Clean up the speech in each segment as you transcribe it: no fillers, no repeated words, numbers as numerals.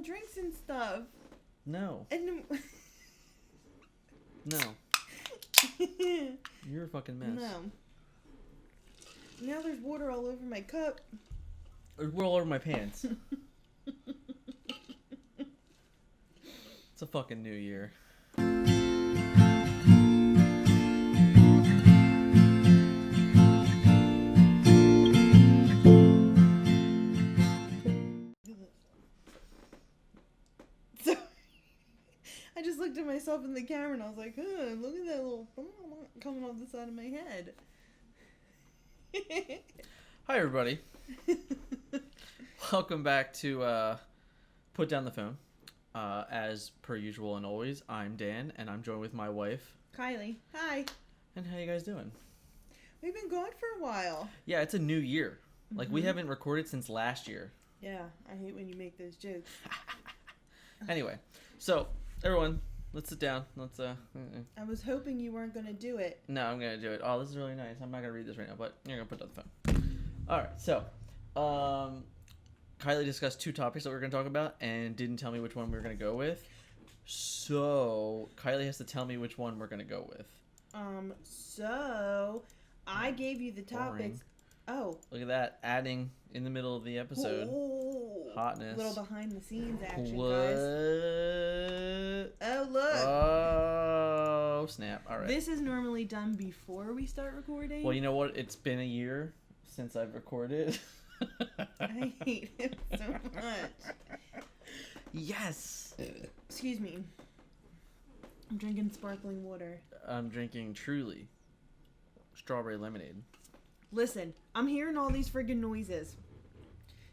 drinks and stuff. No. And No. You're a fucking mess. no. Now there's water all over my cup. We're all over my pants. It's a fucking new year. So I just looked at myself in the camera and I was like, look at that little coming off the side of my head. Hi, everybody. Welcome back to Put Down the Phone. As per usual and always, I'm Dan, and I'm joined with my wife, Kylie. Hi. And how you guys doing? We've been going for a while. Yeah, it's a new year. Like, we haven't recorded since last year. Yeah, I hate when you make those jokes. Anyway, so, everyone, let's sit down. Let's, I was hoping you weren't going to do it. No, I'm going to do it. Oh, this is really nice. I'm not going to read this right now, but you're going to put down the phone. Alright, so, Kylie discussed two topics that we were going to talk about and didn't tell me which one we were going to go with. So, Kylie has to tell me which one we're going to go with. So, I gave you the topics. Oh. Look at that. Adding in the middle of the episode. Oh. Hotness. Little behind the scenes action, what? guys. Oh, look. Oh, snap. All right. This is normally done before we start recording. Well, you know what? It's been a year since I've recorded. I hate him so much. Yes. Excuse me. I'm drinking sparkling water. I'm drinking Truly strawberry lemonade. Listen, I'm hearing all these friggin' noises.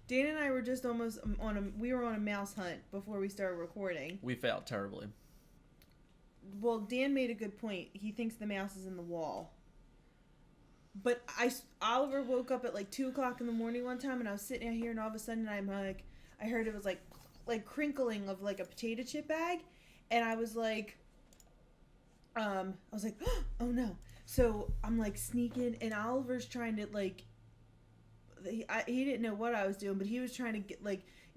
Dan and I were just almost we were on a mouse hunt before we started recording. We failed terribly. Well, Dan made a good point. He thinks the mouse is in the wall. But Oliver woke up at like 2 o'clock in the morning one time, and I was sitting out here, and all of a sudden I heard it was like crinkling of like a potato chip bag, and I was like, oh no. So I'm like sneaking, and Oliver's trying to like, he didn't know what I was doing, but he was trying to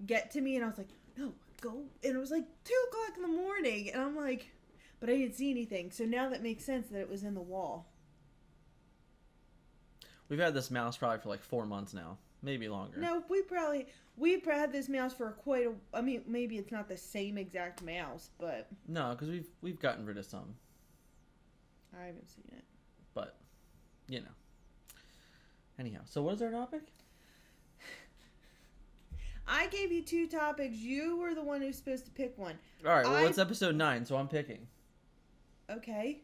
get to me, and I was like, no, go. And it was like 2 o'clock in the morning, and I'm like, but I didn't see anything. So now that makes sense that it was in the wall. We've had this mouse probably for like 4 months now, maybe longer. No, we've had this mouse for I mean, maybe it's not the same exact mouse, but No, because we've gotten rid of some. I haven't seen it. But, you know. Anyhow, so what is our topic? I gave you two topics. You were the one who's supposed to pick one. All right, well, it's episode 9, so I'm picking. Okay.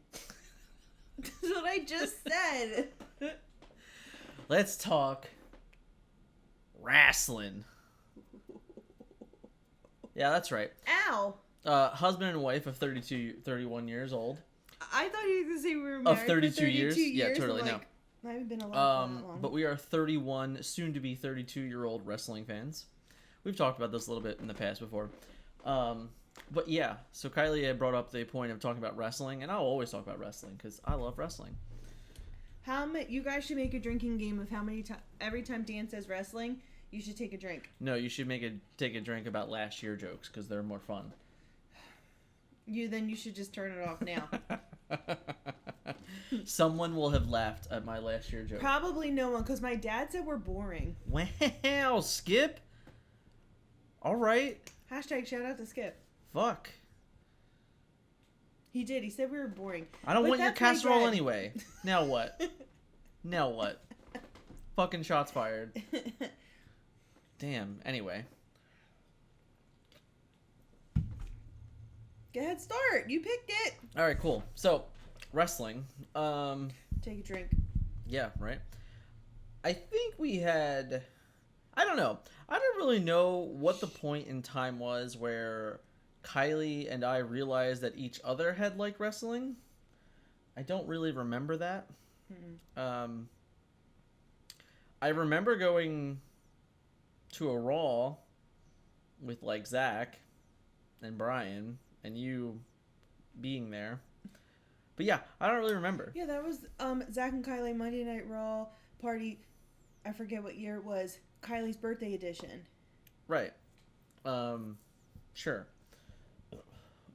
That's what I just said. Let's talk wrestling. Yeah, that's right. Ow. Husband and wife of 31 years old. I thought you were going to say we were married of 32 for 32 years. Yeah, totally. Like, No. I haven't been alive for that long. But we are 31, soon to be 32-year-old wrestling fans. We've talked about this a little bit in the past before. But yeah, so Kylie had brought up the point of talking about wrestling, and I'll always talk about wrestling because I love wrestling. You guys should make a drinking game of how many times, every time Dan says wrestling, you should take a drink. No, you should take a drink about last year jokes because they're more fun. Then you should just turn it off now. Someone will have laughed at my last year joke. Probably no one, because my dad said we're boring. Wow, Skip. All right. Hashtag shout out to Skip. Fuck. He did. He said we were boring. I don't want your casserole anyway. Now what? Now what? Fucking shots fired. Damn. Anyway. Go ahead, start. You picked it. All right, cool. So, wrestling. Take a drink. Yeah, right. I think we had... I don't know. I don't really know what the point in time was where Kylie and I realized that each other had liked wrestling. I don't really remember that. Mm-mm. I remember going to a Raw with like Zach and Brian and you being there. But yeah, I don't really remember. Yeah, that was Zach and Kylie Monday Night Raw party. I forget what year it was. Kylie's birthday edition. Right. Sure.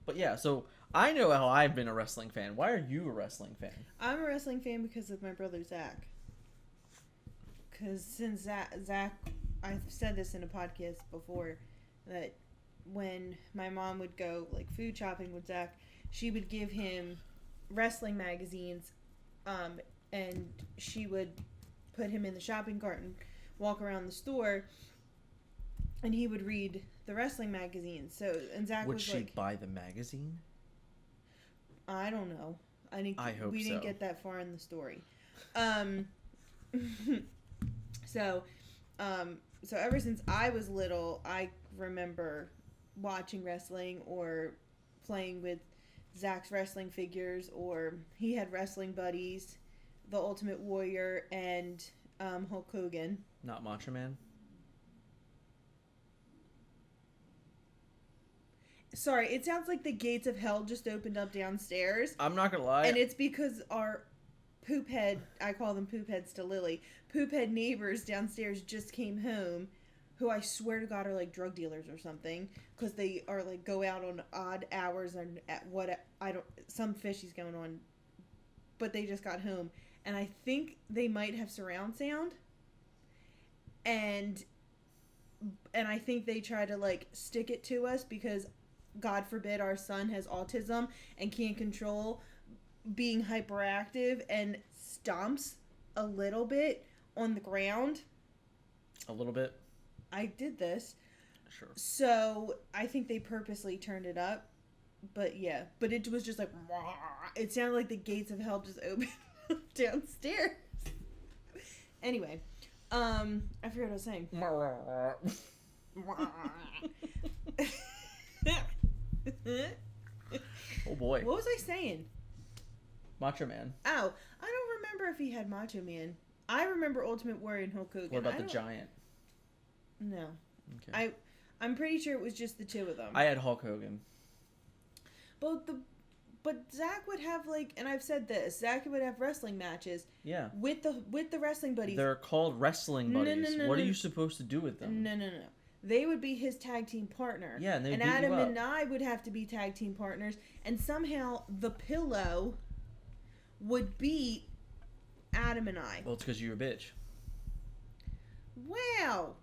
But yeah, so I know how I've been a wrestling fan. Why are you a wrestling fan? I'm a wrestling fan because of my brother Zach. Because since Zach, I've said this in a podcast before, that when my mom would go like food shopping with Zach, she would give him wrestling magazines, and she would put him in the shopping cart and walk around the store, and he would read the wrestling magazines. So, and Zach Would was she like, buy the magazine? I don't know. I hope we didn't so. get that far in the story. So ever since I was little, I remember watching wrestling or playing with Zach's wrestling figures, or he had wrestling buddies, The Ultimate Warrior and Hulk Hogan. Not Macho Man? Sorry, it sounds like the gates of hell just opened up downstairs. I'm not gonna lie. And it's because our poop head, I call them poop heads to Lily, poop head neighbors downstairs just came home, who I swear to God are like drug dealers or something, because they are like go out on odd hours and at what, I don't, some fishy's going on, but they just got home, and I think they might have surround sound, and I think they try to like stick it to us because God forbid our son has autism and can't control being hyperactive and stomps a little bit on the ground. A little bit? I did this. Sure. So I think they purposely turned it up. But yeah. But it was just like, it sounded like the gates of hell just opened downstairs. Anyway. I forgot what I was saying. Oh boy. What was I saying? Macho Man. Oh, I don't remember if he had Macho Man. I remember Ultimate Warrior and Hulk Hogan. What about the Giant? No. Okay. I'm pretty sure it was just the two of them. I had Hulk Hogan. But Zach would have like, and I've said this, Zach would have wrestling matches. Yeah. With the wrestling buddies. They're called wrestling buddies. What are you supposed to do with them? No. They would be his tag team partner. Yeah, and they would beat Adam you up. and I would have to be tag team partners, and somehow the Pillow would beat Adam and I. Well, it's because you're a bitch. Wow.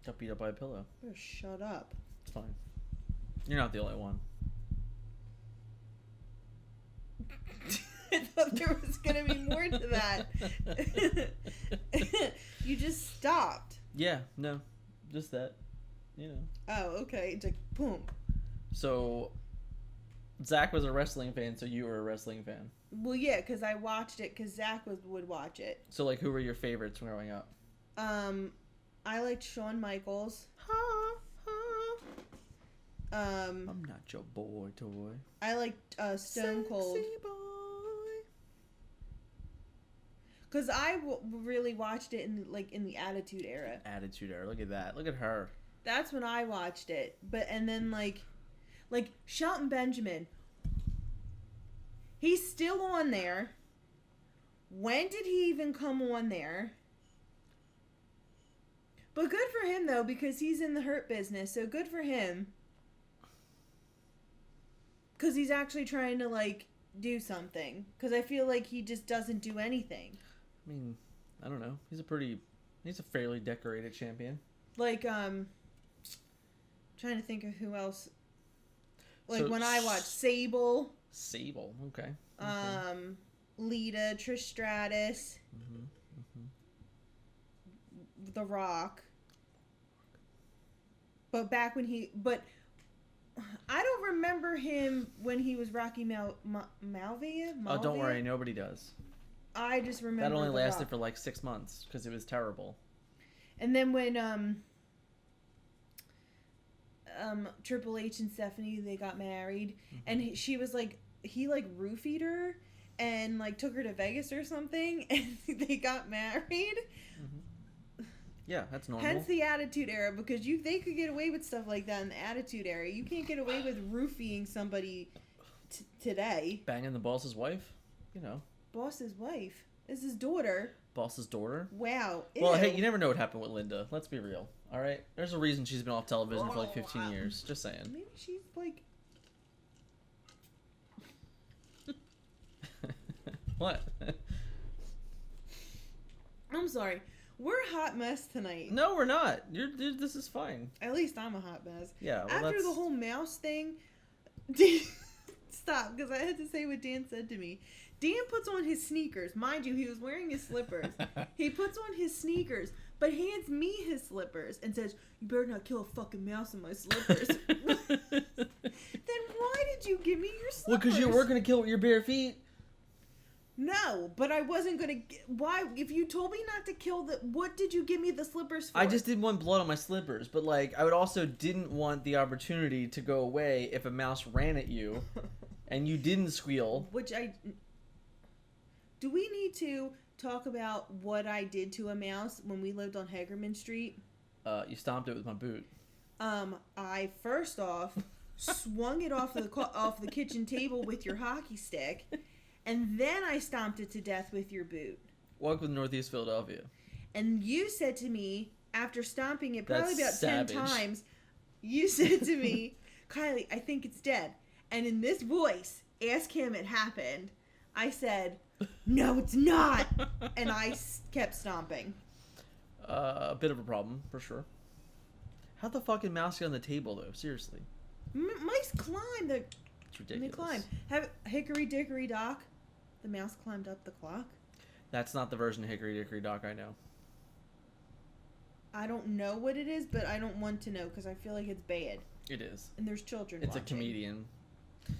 Got beat up by a pillow. Better shut up. It's fine. You're not the only one. I thought there was going to be more to that. You just stopped. Yeah, no. Just that. You know. Oh, okay. It's like, boom. So, Zach was a wrestling fan, so you were a wrestling fan. Well, yeah, because I watched it because Zach would watch it. So, like, who were your favorites growing up? I liked Shawn Michaels. I'm not your boy toy. I liked Stone Cold. Sexy boy. Because I really watched it in the Attitude Era. Attitude Era. Look at that. Look at her. That's when I watched it. And then like Shelton Benjamin. He's still on there. When did he even come on there? But good for him though, because he's in the Hurt Business. So good for him. Because he's actually trying to like do something. Because I feel like he just doesn't do anything. I mean, I don't know. He's a fairly decorated champion. Like, trying to think of who else. Like, So, when I watched Sable. Sable, okay. Lita, Trish Stratus. The Rock. But back when but I don't remember him when he was Rocky Malvia. Oh, don't worry. Nobody does. I just remember that only The lasted Rock. for like 6 months because it was terrible. And then when Triple H and Stephanie, they got married, and she was like, he like roofied her and like took her to Vegas or something, and they got married. Yeah, that's normal. Hence the Attitude Era, because they could get away with stuff like that in the Attitude Era. You can't get away with roofing somebody today. Banging the boss's wife, you know. Boss's wife is his daughter. Boss's daughter? Wow. Well, Ew. hey, you never know what happened with Linda. Let's be real. All right? There's a reason she's been off television for like 15 years. Just saying. Maybe she's like... What? I'm sorry. We're a hot mess tonight. No, we're not. This is fine. At least I'm a hot mess. Yeah, well, After that's... the whole mouse thing... Stop, because I had to say what Dan said to me. Dan puts on his sneakers. Mind you, he was wearing his slippers. He puts on his sneakers, but hands me his slippers and says, "You better not kill a fucking mouse in my slippers." Then why did you give me your slippers? Well, because you were going to kill it with your bare feet. No, but I wasn't going to... Why? If you told me not to kill the... What did you give me the slippers for? I just didn't want blood on my slippers, but, like, I would also didn't want the opportunity to go away if a mouse ran at you and you didn't squeal. Which I... Do we need to talk about what I did to a mouse when we lived on Hagerman Street? You stomped it with my boot. I first off swung it off the kitchen table with your hockey stick, and then I stomped it to death with your boot. Welcome to Northeast Philadelphia. And you said to me, after stomping it probably That's about savage. 10 times, you said to me, "Kylie, I think it's dead." And in this voice, ask him it happened. I said, "No, it's not." And I kept stomping. A bit of a problem, for sure. How'd the fucking mouse get on the table, though? Seriously. Mice climb. It's ridiculous. They climb. Have Hickory Dickory Dock. The mouse climbed up the clock. That's not the version of Hickory Dickory Dock I know. I don't know what it is, but I don't want to know because I feel like it's bad. It is. And there's children It's watching. a comedian. I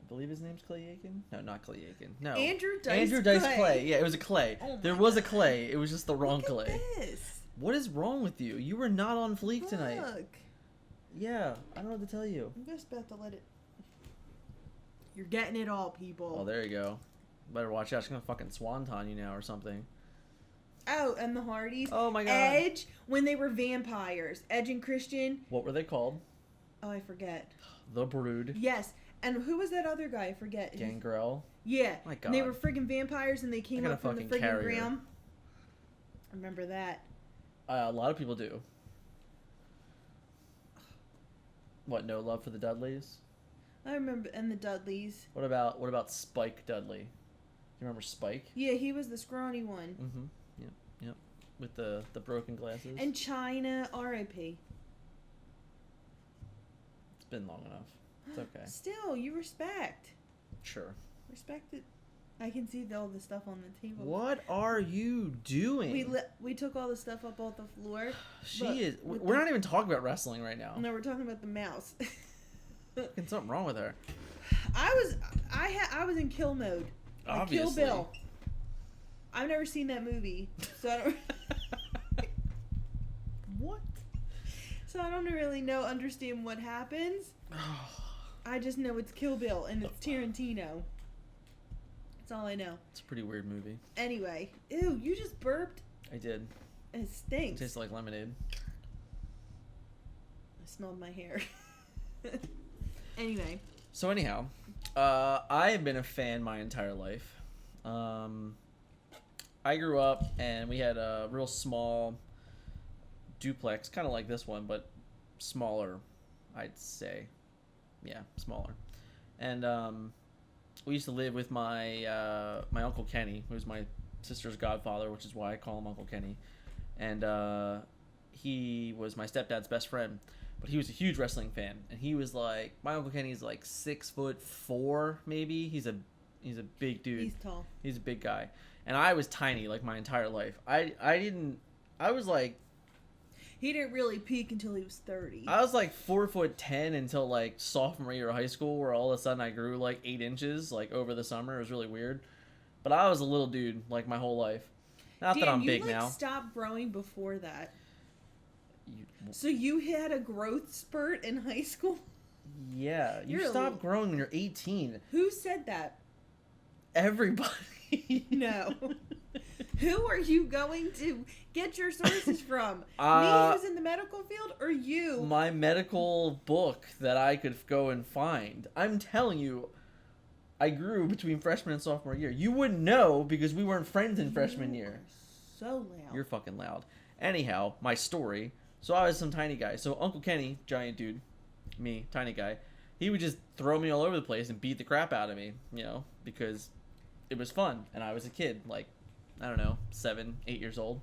believe his name's Clay Aiken? No, not Clay Aiken. No. Andrew Dice Clay. Yeah, it was a Clay. Oh There my was a God. Clay. It was just the wrong Look Clay. at this. What is wrong with you? You were not on fleek tonight. Look. Yeah, I don't know what to tell you. I'm just about to let it... You're getting it all, people. Oh, there you go. Better watch out. She's gonna fucking swanton you now or something. Oh, and the Hardys. Oh my God. Edge, when they were vampires. Edge and Christian. What were they called? Oh, I forget. The Brood. Yes. And who was that other guy? I forget. Gangrel. Yeah. My And they God. were friggin' vampires and they came I got up a from the fucking friggin' carrier. ground. I remember that. A lot of people do. What? No love for the Dudleys? I remember, and the Dudleys. What about Spike Dudley? You remember Spike? Yeah, he was the scrawny one. Mm-hmm. Yep. With the broken glasses. And China, R.I.P. It's been long enough. It's okay. Still, you respect. Sure. Respect it. I can see all the stuff on the table. What are you doing? We took all the stuff up off the floor. We're not even talking about wrestling right now. No, we're talking about the mouse. Fucking something wrong with her. I was in kill mode. Like Obviously. Kill Bill. I've never seen that movie, so I don't. What? So I don't really understand what happens. I just know it's Kill Bill and it's Tarantino. That's all I know. It's a pretty weird movie. Anyway, ew, you just burped. I did. It It stinks. tastes like lemonade. I smelled my hair. Anyway. So anyhow, I have been a fan my entire life. I grew up and we had a real small duplex, kind of like this one, but smaller, I'd say. Yeah, smaller. And we used to live with my my Uncle Kenny, who's my sister's godfather, which is why I call him Uncle Kenny. And he was my stepdad's best friend. But he was a huge wrestling fan, and he was like, my Uncle Kenny's like 6'4", maybe. He's a big dude. He's tall. He's a big guy, and I was tiny like my entire life. I was like, He didn't really peak until he was 30. I was like 4'10" until like sophomore year of high school, where all of a sudden I grew like 8 inches like over the summer. It was really weird, but I was a little dude like my whole life. Not Dan, that I'm you big like now. stopped growing before that. So you had a growth spurt in high school? Yeah, you stop growing when you're 18. Who said that? Everybody. No. Who are you going to get your sources from? Me, who's in the medical field, or you? My medical book that I could go and find. I'm telling you, I grew between freshman and sophomore year. You wouldn't know because we weren't friends in freshman year. So loud. You're fucking loud. Anyhow, my story. So I was some tiny guy. So Uncle Kenny, giant dude, me, tiny guy, he would just throw me all over the place and beat the crap out of me, you know, because it was fun. And I was a kid, like, I don't know, 7, 8 years old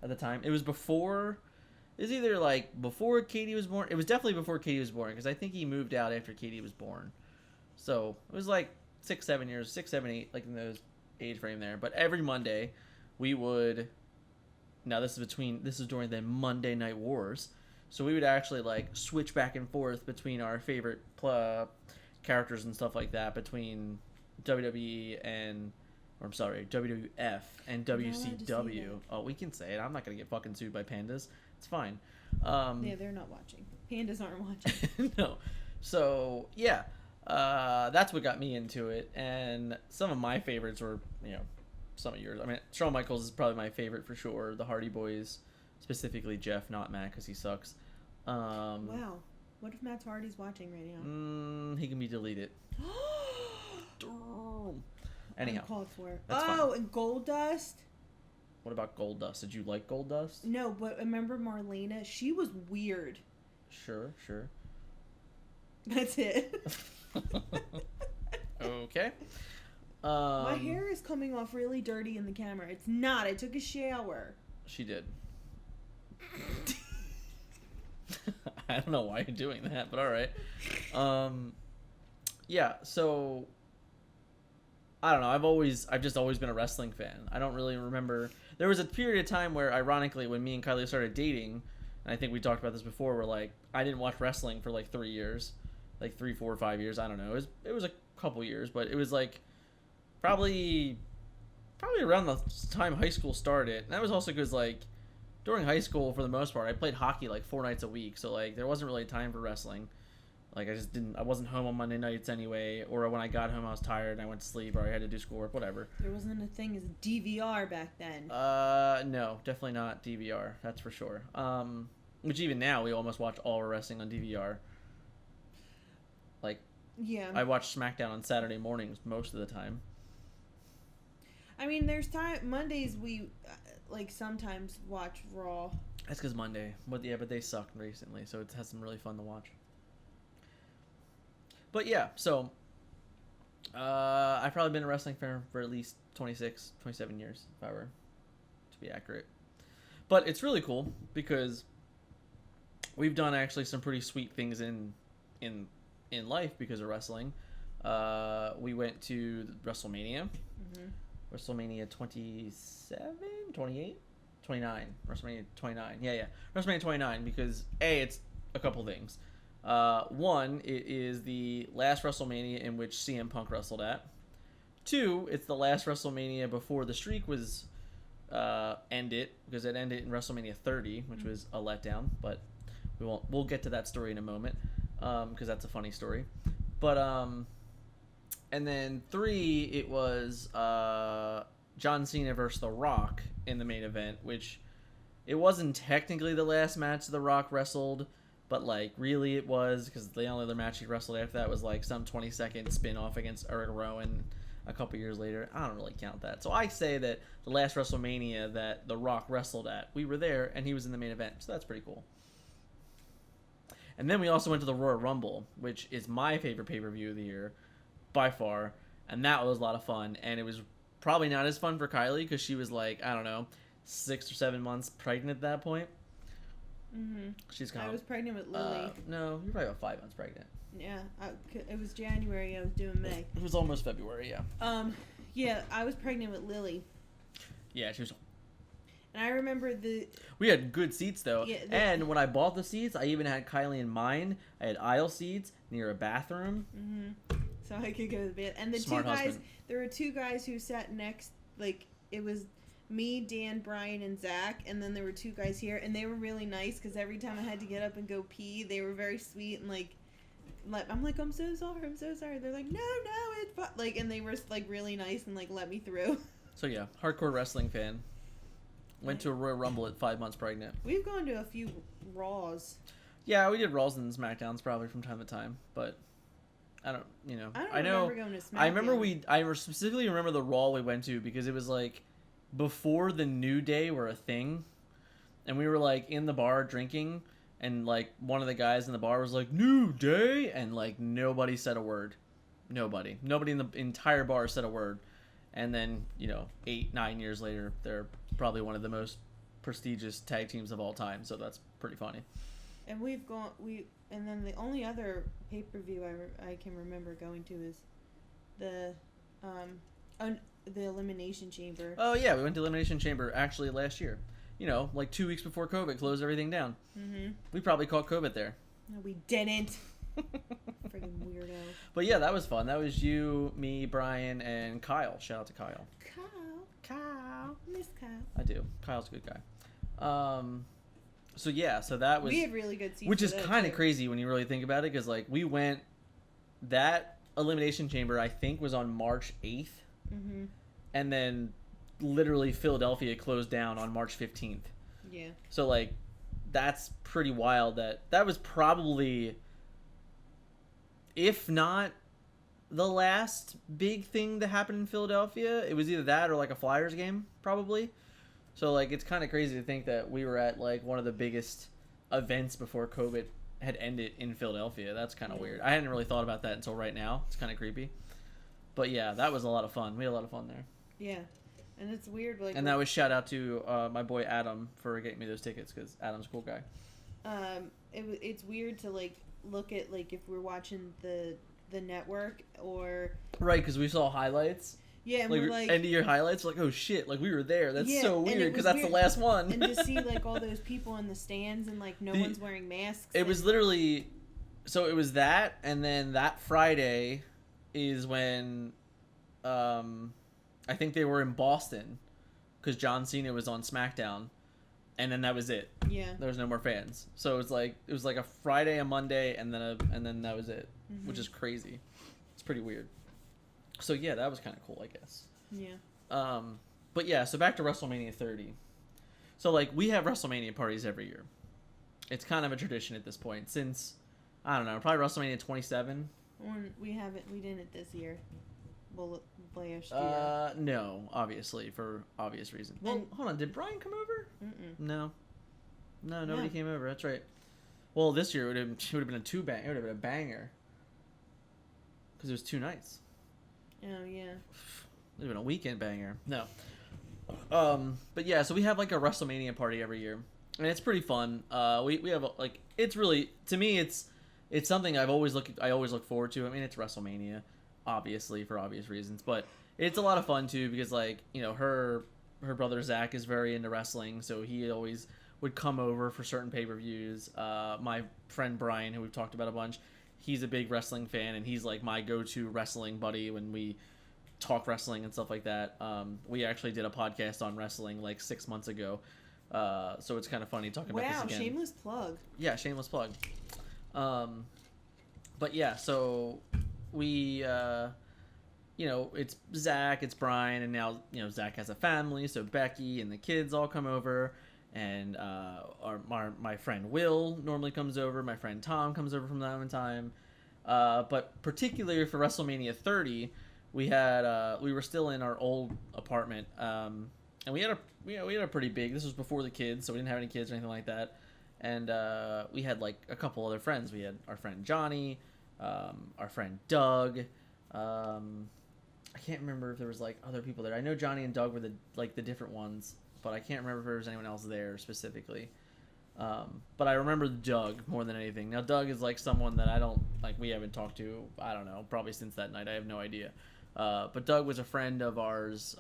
at the time. It was before, it was either like before Katie was born. It was definitely before Katie was born because I think he moved out after Katie was born. So it was like 6, 7 years, 6, 7, 8, like in those age frame there. But every Monday we would, now this is during the Monday Night Wars. So we would actually like switch back and forth between our favorite characters and stuff like that between WWE and, or I'm sorry, WWF and WCW. Oh, we can say it. I'm not going to get fucking sued by pandas. It's fine. Yeah, they're not watching. Pandas aren't watching. No. So, yeah. That's what got me into it. And some of my favorites were, you know, some of yours. I mean, Shawn Michaels is probably my favorite for sure. The Hardy Boys, specifically Jeff, not Matt, because he sucks. Wow. What if Matt Hardy's watching right now? He can be deleted. Anyhow. Called for it. That's oh, fine. and Goldust? What about Goldust? Did you like Goldust? No, but remember Marlena? She was weird. Sure. That's it. Okay. My hair is coming off really dirty in the camera. It's not. I took a shower. She did. I don't know why you're doing that, but all right. Yeah, so I don't know. I've just always been a wrestling fan. I don't really remember. There was a period of time where, ironically, when me and Kylie started dating, and I think we talked about this before, where like I didn't watch wrestling for like 3 years, like 3, 4, 5 years. I don't know. It was a couple years, but it was like probably around the time high school started. And that was also because like during high school, for the most part, I played hockey like 4 nights a week, so like there wasn't really time for wrestling. Like I wasn't home on Monday nights anyway, or when I got home I was tired and I went to sleep, or I had to do schoolwork, whatever. There wasn't a thing as DVR back then. No, definitely not DVR, that's for sure. Which even now we almost watch all our wrestling on DVR. Like, yeah, I watch SmackDown on Saturday mornings most of the time. I mean, there's Mondays we like sometimes watch Raw. That's because Monday, but they sucked recently, so it has some really fun to watch. But yeah, so I've probably been a wrestling fan for at least 26, 27 years, if I were to be accurate. But it's really cool because we've done actually some pretty sweet things in life because of wrestling. We went to Wrestlemania. Mm-hmm. WrestleMania 27? 28? 29. WrestleMania 29. Yeah. WrestleMania 29 because, A, it's a couple things. One, it is the last WrestleMania in which CM Punk wrestled at. 2, it's the last WrestleMania before the streak was ended, because it ended in WrestleMania 30, which was a letdown, but we'll get to that story in a moment, because that's a funny story. But and then 3, it was John Cena versus The Rock in the main event, which it wasn't technically the last match The Rock wrestled, but like really it was, because the only other match he wrestled after that was like some 20-second spin-off against Eric Rowan a couple years later. I don't really count that. So I say that the last WrestleMania that The Rock wrestled at, we were there and he was in the main event. So that's pretty cool. And then we also went to the Royal Rumble, which is my favorite pay-per-view of the year by far, and that was a lot of fun. And it was probably not as fun for Kylie because she was like, I don't know, 6 or 7 months pregnant at that point. Mm-hmm. She's kind I was pregnant with Lily. No, you're probably about 5 months pregnant. Yeah, it was January. I was doing May. It was almost February, yeah. Yeah, I was pregnant with Lily. Yeah, she was. And I remember we had good seats though, yeah, and when I bought the seats, I even had Kylie in mine. I had aisle seats near a bathroom. Mm-hmm. So I could go to the bed. And the Smart two guys, husband. There were 2 guys who sat next. Like it was me, Dan, Brian, and Zach, and then there were 2 guys here, and they were really nice because every time I had to get up and go pee, they were very sweet and like I'm like, I'm so sorry. They're like, no, it's fine. Like, and they were like really nice and like let me through. So yeah, hardcore wrestling fan. Went to a Royal Rumble at 5 months pregnant. We've gone to a few Raws. Yeah, we did Raws and SmackDowns probably from time to time, but I don't, you know. I don't remember going to SmackDown. I specifically remember the Raw we went to because it was like before the New Day were a thing, and we were like in the bar drinking, and like one of the guys in the bar was like New Day, and like nobody said a word. Nobody in the entire bar said a word. And then, 8-9 years later, they're probably one of the most prestigious tag teams of all time. So that's pretty funny. And and then the only other pay-per-view I can remember going to is the Elimination Chamber. Oh yeah, we went to Elimination Chamber actually last year. Like 2 weeks before COVID closed everything down. Mm-hmm. We probably caught COVID there. No, we didn't. Friggin' weirdo. But yeah, that was fun. That was you, me, Brian, and Kyle. Shout out to Kyle. Kyle. Miss Kyle. I do. Kyle's a good guy. So that was... We had really good seats. Which is kind of crazy when you really think about it, because like we went... That Elimination Chamber, I think, was on March 8th. Mm-hmm. And then literally Philadelphia closed down on March 15th. Yeah. So like, that's pretty wild that was probably... If not the last big thing that happened in Philadelphia, it was either that or like a Flyers game, probably. So like, it's kind of crazy to think that we were at like one of the biggest events before COVID had ended in Philadelphia. That's kind of weird. I hadn't really thought about that until right now. It's kind of creepy. But yeah, that was a lot of fun. We had a lot of fun there. Yeah. And it's weird. Like, and that was shout out to my boy Adam for getting me those tickets, because Adam's a cool guy. It's weird to like look at like if we're watching the network or right, because we saw highlights. Yeah, and like, we're like end of year highlights. Like, oh shit, like we were there. That's so weird because that's the last one. And to see like all those people in the stands and like no one's wearing masks. It was literally, so it was that, and then that Friday is when, I think they were in Boston, because John Cena was on SmackDown. And then that was it. Yeah. There was no more fans. So it was like a Friday, a Monday, and then that was it, which is crazy. It's pretty weird. So yeah, that was kind of cool, I guess. Yeah. But yeah, so back to WrestleMania 30. So like we have WrestleMania parties every year. It's kind of a tradition at this point since, I don't know, probably WrestleMania 27. We didn't this year. Well, last year. No, obviously, for obvious reasons. Well, hold on, did Brian come over? Mm-mm. No, nobody came over. That's right. Well, this year it would have been It would have been a banger. Because it was 2 nights. Oh yeah. It would have been a weekend banger. No. But yeah, so we have like a WrestleMania party every year, and it's pretty fun. We have like, it's really, to me, it's something I always look forward to. I mean, it's WrestleMania, obviously, for obvious reasons, but it's a lot of fun too, because like, her brother Zach is very into wrestling, so he always would come over for certain pay-per-views. My friend Brian, who we've talked about a bunch, he's a big wrestling fan, and he's like my go-to wrestling buddy when we talk wrestling and stuff like that. We actually did a podcast on wrestling like 6 months ago, so it's kind of funny talking about this again. Wow, shameless plug. Yeah, shameless plug. But yeah, so we, it's Zach, it's Brian, and now, Zach has a family, so Becky and the kids all come over, and my friend Will normally comes over, my friend Tom comes over from time to time, but particularly for WrestleMania 30, we were still in our old apartment, and we had a pretty big, this was before the kids, so we didn't have any kids or anything like that, and we had like a couple other friends. We had our friend Johnny, our friend Doug. I can't remember if there was like other people there. I know Johnny and Doug were the different ones, but I can't remember if there was anyone else there specifically. But I remember Doug more than anything. Now Doug is like someone that we haven't talked to, I don't know, probably since that night. I have no idea. But Doug was a friend of ours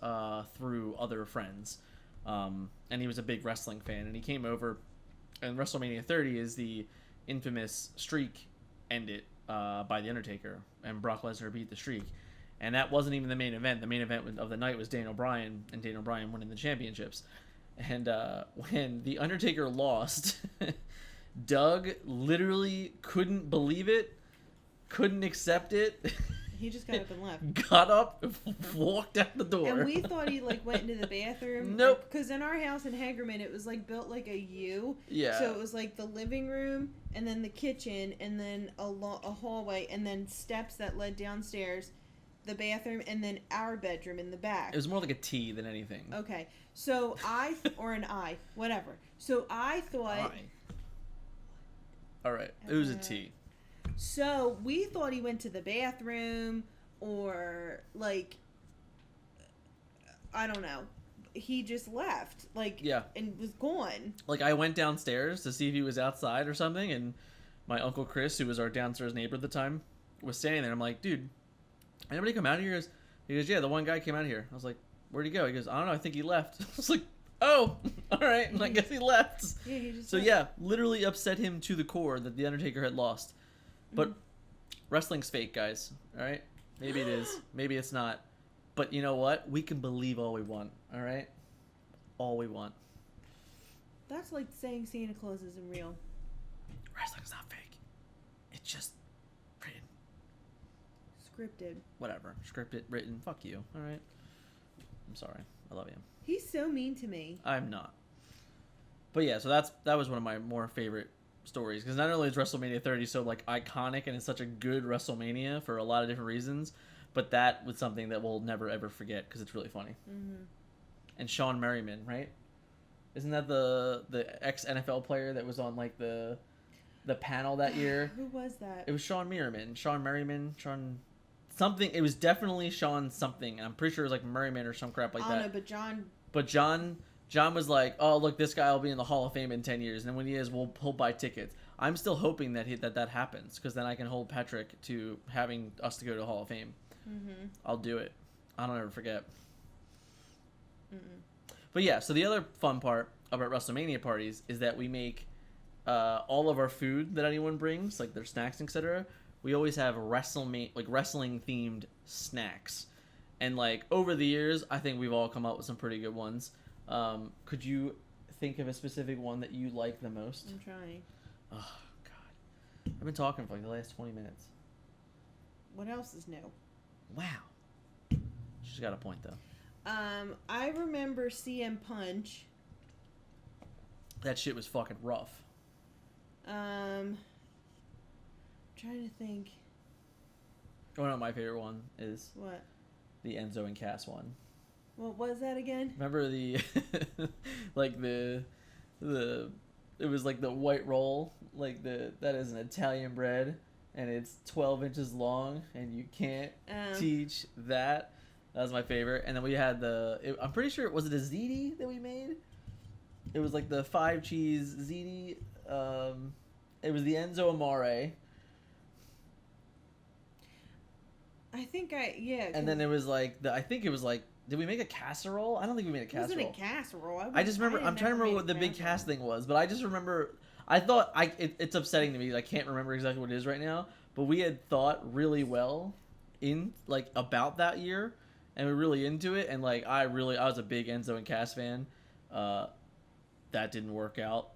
through other friends, and he was a big wrestling fan, and he came over. And WrestleMania 30 is the infamous streak ended by The Undertaker, and Brock Lesnar beat the streak. And that wasn't even the main event. The main event of the night was Daniel Bryan, and Daniel Bryan winning the championships. And when The Undertaker lost, Doug literally couldn't believe it, couldn't accept it. He just got up and left. Got up, walked out the door. And we thought he like went into the bathroom. Nope. Because in our house in Hagerman, it was like built like a U. Yeah. So it was like the living room, and then the kitchen, and then a hallway, and then steps that led downstairs, the bathroom, and then our bedroom in the back. It was more like a T than anything. Okay. So or an I, whatever. So I thought. All right. It was a T. So we thought he went to the bathroom or like, I don't know. He just left, like, yeah, and was gone. Like, I went downstairs to see if he was outside or something, and my Uncle Chris, who was our downstairs neighbor at the time, was standing there. I'm like, dude, anybody come out here? He goes, yeah, the one guy came out here. I was like, where'd he go? He goes, I don't know, I think he left. I was like, oh, all right, I guess he left. Yeah, he just so left. Yeah, literally upset him to the core that the Undertaker had lost. But wrestling's fake, guys, all right? Maybe it is, maybe it's not. But you know what? We can believe all we want, all right? All we want. That's like saying Santa Claus isn't real. Wrestling's not fake. It's just written. Scripted. Whatever. Scripted, written. Fuck you, all right? I'm sorry. I love you. He's so mean to me. I'm not. But yeah, so that was one of my more favorite stories. Because not only is WrestleMania 30 so like iconic and it's such a good WrestleMania for a lot of different reasons, but that was something that we'll never ever forget because it's really funny. Mm-hmm. And Sean Merriman, right? Isn't that the ex NFL player that was on like the panel that year? Who was that? It was Sean Merriman. Sean something. It was definitely Sean something. And I'm pretty sure it was like Merriman or some crap like that. I don't know, But John was like, oh look, this guy will be in the Hall of Fame in 10 years, and when he is, he'll buy tickets. I'm still hoping that that happens because then I can hold Patrick to having us to go to the Hall of Fame. Mm-hmm. I'll do it. I don't ever forget. Mm-mm. But yeah, so the other fun part about WrestleMania parties is that we make all of our food that anyone brings, like their snacks, etc. We always have wrestling themed snacks, and like over the years, I think we've all come up with some pretty good ones. Could you think of a specific one that you like the most? I'm trying. Oh God, I've been talking for like the last 20 minutes. What else is new? Wow, she's got a point though. I remember CM Punch. That shit was fucking rough. Trying to think. One of my favorite one is What? the Enzo and Cass one. What was that again? Remember the like the it was like the white roll, like that is an Italian bread and it's 12 inches long and you can't teach that. That was my favorite. And then we had I'm pretty sure, was it a ziti that we made? It was like the 5 cheese ziti. It was the Enzo Amore. And then it was like I think it was like, did we make a casserole? I don't think we made a casserole. It wasn't a casserole. I just remember, I'm trying to remember what the big cast thing was, but I just remember, I thought, it's upsetting to me that I can't remember exactly what it is right now, but we had thought really well about that year, and we were really into it, and like, I was a big Enzo and Cass fan. That didn't work out,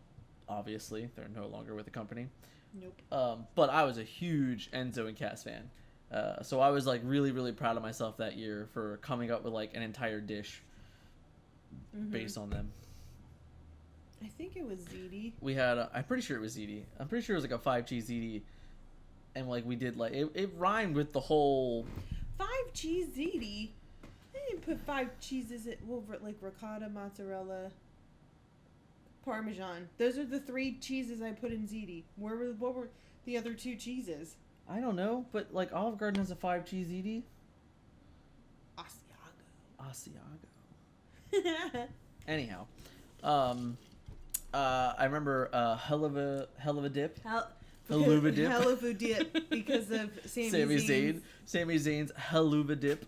obviously. They're no longer with the company. Nope. But I was a huge Enzo and Cass fan. So I was like really, really proud of myself that year for coming up with like an entire dish based on them. I think it was ziti. We had, I'm pretty sure it was ziti. I'm pretty sure it was like a 5 cheese ziti, and like we did like it rhymed with the whole 5 cheese ziti. I didn't put 5 cheeses like ricotta, mozzarella, Parmesan. Those are the 3 cheeses I put in ziti. What were the other 2 cheeses? I don't know, but like Olive Garden has a 5 cheese ziti. Asiago. Anyhow, I remember hell of a dip. Haluva dip. Haluva dip because of Sami Zayn. Sami Zayn's haluva dip.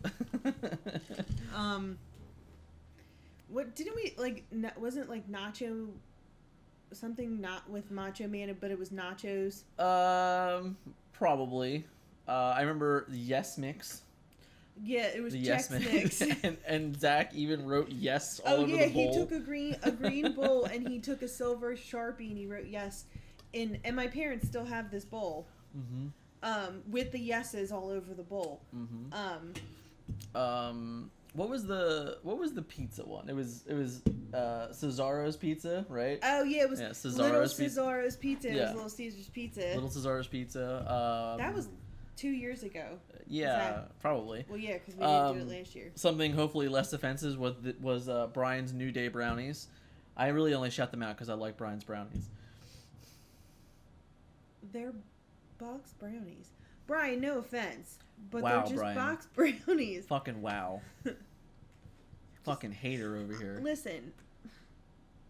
What didn't we like? Wasn't like nacho something not with Macho Man, but it was nachos. Probably. I remember the Yes Mix. Yeah, it was the Chex Yes Mix. and Zach even wrote yes all over the bowl. Oh yeah, he took a green bowl and he took a silver Sharpie and he wrote yes. And my parents still have this bowl. Mm-hmm. with the yeses all over the bowl. Mm-hmm. What was the pizza one? It was Cesaro's Pizza, right? Oh yeah, it was Cesaro's Cesaro's Pizza. It Yeah. was Little Caesar's Pizza. Little Cesaro's Pizza. That was 2 years ago. Yeah, probably. Well, yeah, because we didn't do it last year. Something hopefully less offensive was Brian's New Day brownies. I really only shut them out because I like Brian's brownies. They're box brownies. Brian, no offense, but Wow, they're just Brian. box brownies. Fucking wow. Fucking hater over here. Listen.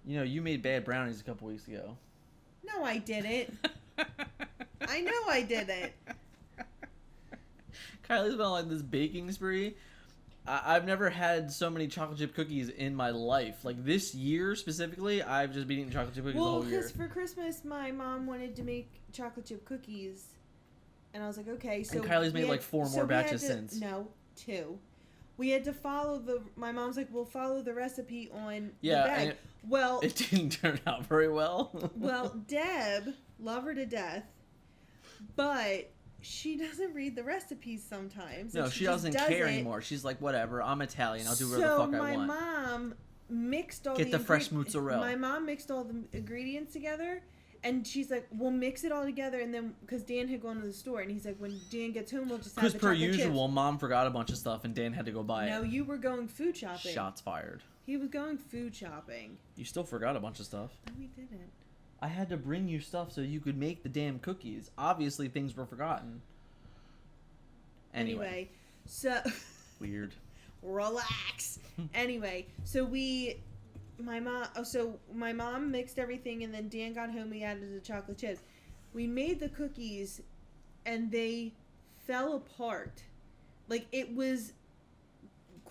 You know, you made bad brownies a couple weeks ago. No, I didn't. I know I didn't. Kylie's been on like this baking spree. I've never had so many chocolate chip cookies in my life. Like this year specifically, I've just been eating chocolate chip cookies the whole year. Well, because for Christmas, my mom wanted to make chocolate chip cookies, and I was like, okay. So and Kylie's made like 4 more batches since. No, 2. We had to follow my mom's like, we'll follow the recipe on the Yeah, bag. Well, it didn't turn out very well. Well, Deb, love her to death, but she doesn't read the recipes sometimes. No, she doesn't care anymore. She's like, whatever, I'm Italian. I'll do whatever the fuck I want. So my mom mixed all Get the fresh mozzarella. My mom mixed all the ingredients together, and she's like, we'll mix it all together, and then, because Dan had gone to the store, and he's like, when Dan gets home, we'll just have the Because per chocolate usual, chips. Mom forgot a bunch of stuff, and Dan had to go buy it. No, you were going food shopping. Shots fired. He was going food shopping. You still forgot a bunch of stuff. No, we didn't. I had to bring you stuff so you could make the damn cookies. Obviously, things were forgotten. Anyway. So... Weird. Relax. Anyway, so my mom mixed everything, and then Dan got home, we added the chocolate chips. We made the cookies, and they fell apart. Like, it was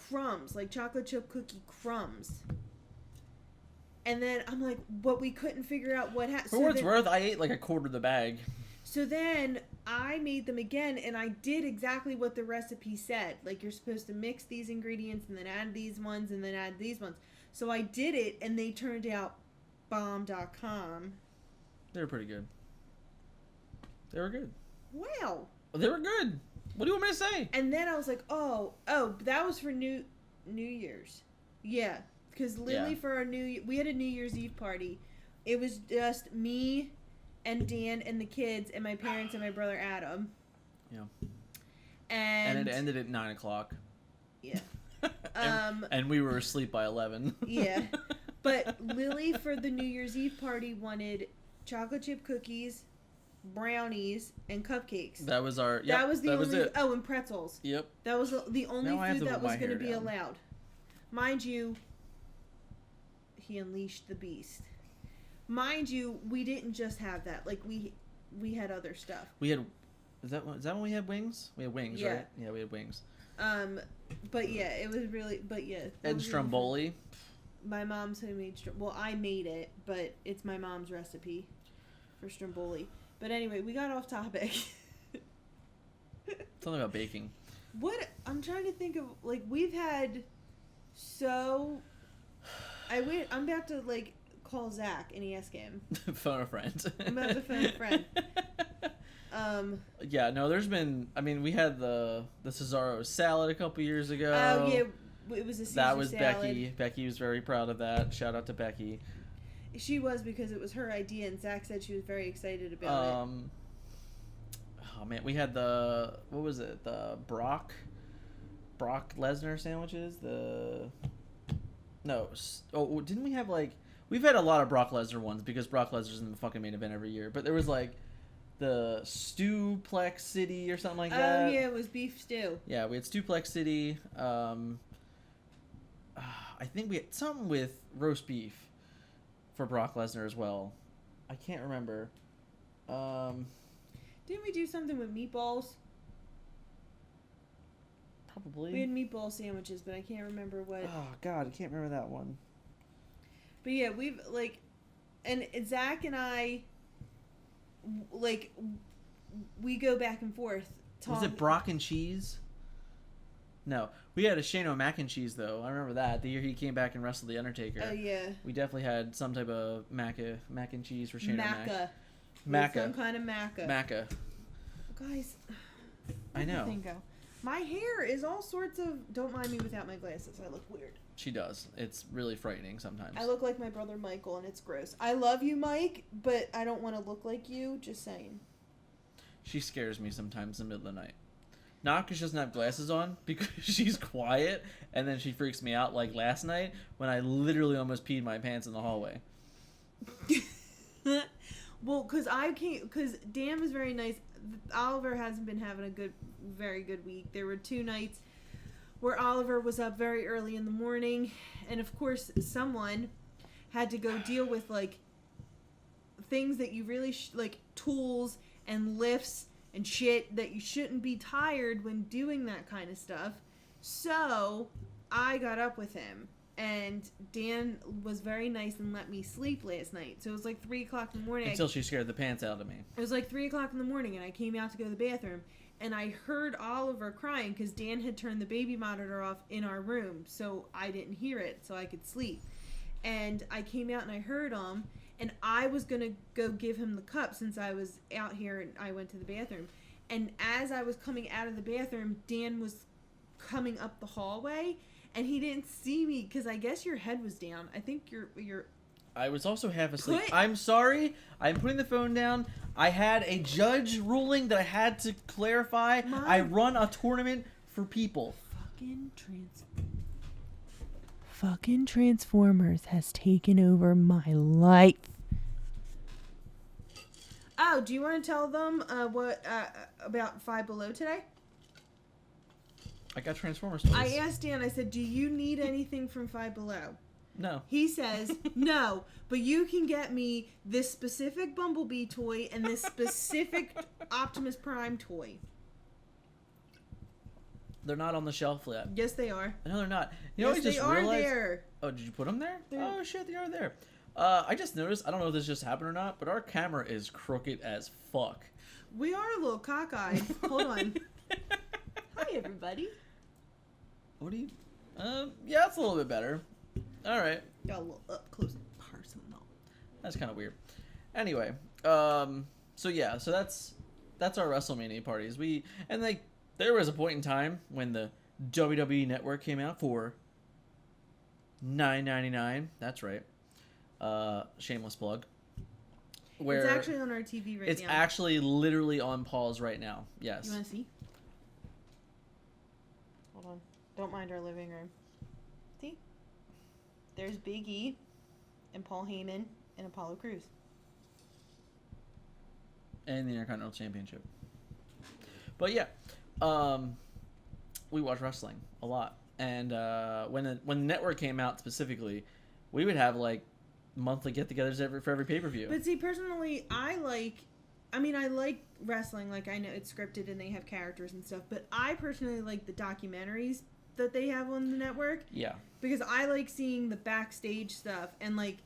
crumbs, like chocolate chip cookie crumbs. And then I'm like, but we couldn't figure out what happened. For what it's worth, I ate like a quarter of the bag. So then I made them again, and I did exactly what the recipe said. Like, you're supposed to mix these ingredients and then add these ones and then add these ones. So I did it, and they turned out bomb.com. They were pretty good. They were good. Wow. They were good. What do you want me to say? And then I was like, oh, that was for New Year's. Yeah, because literally for our we had a New Year's Eve party. It was just me and Dan and the kids and my parents and my brother Adam. Yeah. And it ended at 9 o'clock. Yeah. and we were asleep by 11. Yeah. But Lily for the New Year's Eve party wanted chocolate chip cookies, brownies, and cupcakes. That was our... Yep, that was the only... it. Oh, and pretzels. Yep. That was the only food that was going to be down. allowed. Mind you, he unleashed the beast. Mind you, we didn't just have that. Like, we had other stuff. We had... Is that when we had wings? We had wings, yeah. Right? Yeah, we had wings. But yeah, it was really... But yeah. And stromboli. My mom's homemade... Well, I made it, but it's my mom's recipe for stromboli. But anyway, we got off topic. Something about baking. What... I'm trying to think of... Like, we've had... So... I'm about to, like, call Zach and ask him. Phone a friend. I'm about to phone a friend. Yeah, no, there's been... I mean, we had the Cesaro salad a couple years ago. Oh, yeah. It was a Caesar That was salad. Becky. Becky was very proud of that. Shout out to Becky. She was, because it was her idea, and Zach said she was very excited about it. Oh, man. We had the... What was it? The Brock Lesnar sandwiches? No. Oh, didn't we have, like... We've had a lot of Brock Lesnar ones, because Brock Lesnar's in the fucking main event every year. But there was, like... The Stewplex City or something like that. Oh, yeah, it was beef stew. Yeah, we had Stewplex City. I think we had something with roast beef for Brock Lesnar as well. I can't remember. Didn't we do something with meatballs? Probably. We had meatball sandwiches, but I can't remember what. Oh, God, I can't remember that one. But yeah, we've, like... And Zach and I... Like, we go back and forth. Was it Brock and cheese? No. We had a Shane mac and cheese, though. I remember that. The year he came back and wrestled The Undertaker. Oh, yeah. We definitely had some type of mac and cheese for Shane Maca. Maca. Some kind of maca. Maca. Guys, I know. Thing go. My hair is all sorts of. Don't mind me without my glasses. I look weird. She does. It's really frightening sometimes. I look like my brother Michael, and it's gross. I love you, Mike, but I don't want to look like you. Just saying. She scares me sometimes in the middle of the night. Not because she doesn't have glasses on, because she's quiet, and then she freaks me out like last night when I literally almost peed my pants in the hallway. Well, because Dan was very nice. Oliver hasn't been having a very good week. There were 2 nights where Oliver was up very early in the morning, and of course someone had to go deal with like things that you really like tools and lifts and shit that you shouldn't be tired when doing that kind of stuff. So I got up with him, and Dan was very nice and let me sleep last night. So it was like 3 o'clock in the morning. Until she scared the pants out of me. It was like 3 o'clock in the morning, and I came out to go to the bathroom, and I heard Oliver crying because Dan had turned the baby monitor off in our room, so I didn't hear it, so I could sleep. And I came out and I heard him, and I was going to go give him the cup since I was out here and I went to the bathroom. And as I was coming out of the bathroom, Dan was coming up the hallway, and he didn't see me because I guess your head was down. I think your I was also half asleep. I'm sorry. I'm putting the phone down. I had a judge ruling that I had to clarify. I run a tournament for people. Fucking Transformers has taken over my life. Oh, do you want to tell them what about Five Below today? I got Transformers toys. I asked Dan, I said, do you need anything from Five Below? No. He says, no, but you can get me this specific Bumblebee toy and this specific Optimus Prime toy. They're not on the shelf yet. Yes, they are. No, they're not. You know, yes, I just they are realized... there. Oh, did you put them there? They're... Oh, shit, they are there. I just noticed, I don't know if this just happened or not, but our camera is crooked as fuck. We are a little cockeyed. Hold on. Hi, everybody. What do you... yeah, it's a little bit better. All right. Got a little up close and personal. That's kind of weird. Anyway, so yeah, so that's our WrestleMania parties. There was a point in time when the WWE Network came out for $9.99. That's right. Shameless plug. Where it's actually on our TV right now. It's actually literally on pause right now. Yes. You want to see? Hold on. Don't mind our living room. See? There's Big E and Paul Heyman and Apollo Crews. And the Intercontinental Championship. But yeah, we watch wrestling a lot. And when the network came out specifically, we would have like monthly get-togethers for every pay-per-view. But see, personally, I like wrestling. Like, I know it's scripted and they have characters and stuff, but I personally like the documentaries that they have on the network. Yeah. Because I like seeing the backstage stuff, and like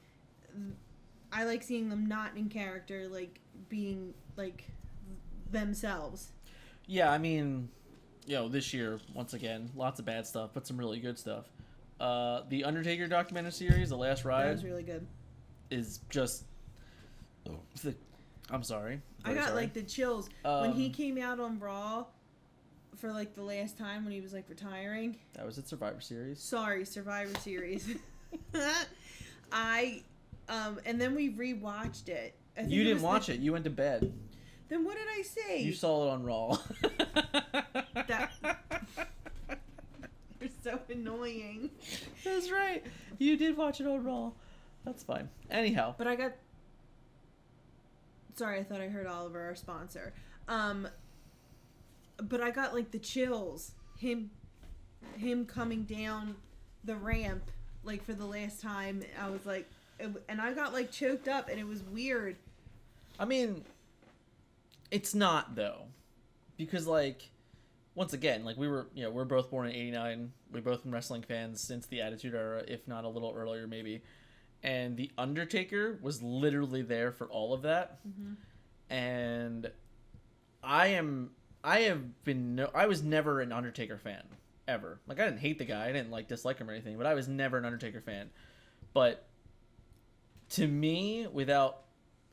I like seeing them not in character, like being like themselves. Yeah, I mean, you know, this year once again, lots of bad stuff, but some really good stuff. The Undertaker documentary series, The Last Ride, That was really good. Is just. I'm sorry. I got like the chills when he came out on Raw for like the last time when he was like retiring. That was at Survivor Series. Sorry, Survivor Series. And then we rewatched it. You didn't watch it. You went to bed. Then what did I say? You saw it on Raw. You're so annoying. That's right. You did watch it on Raw. That's fine. Anyhow. But I got... Sorry, I thought I heard Oliver, our sponsor. But I got like the chills. Him coming down the ramp like for the last time. I was like... And I got like choked up and it was weird. I mean... It's not, though. Because, like, once again, like, we're both born in 89. We've both been wrestling fans since the Attitude Era, if not a little earlier, maybe. And The Undertaker was literally there for all of that. Mm-hmm. And I was never an Undertaker fan, ever. Like, I didn't hate the guy. I didn't, like, dislike him or anything. But I was never an Undertaker fan. But to me,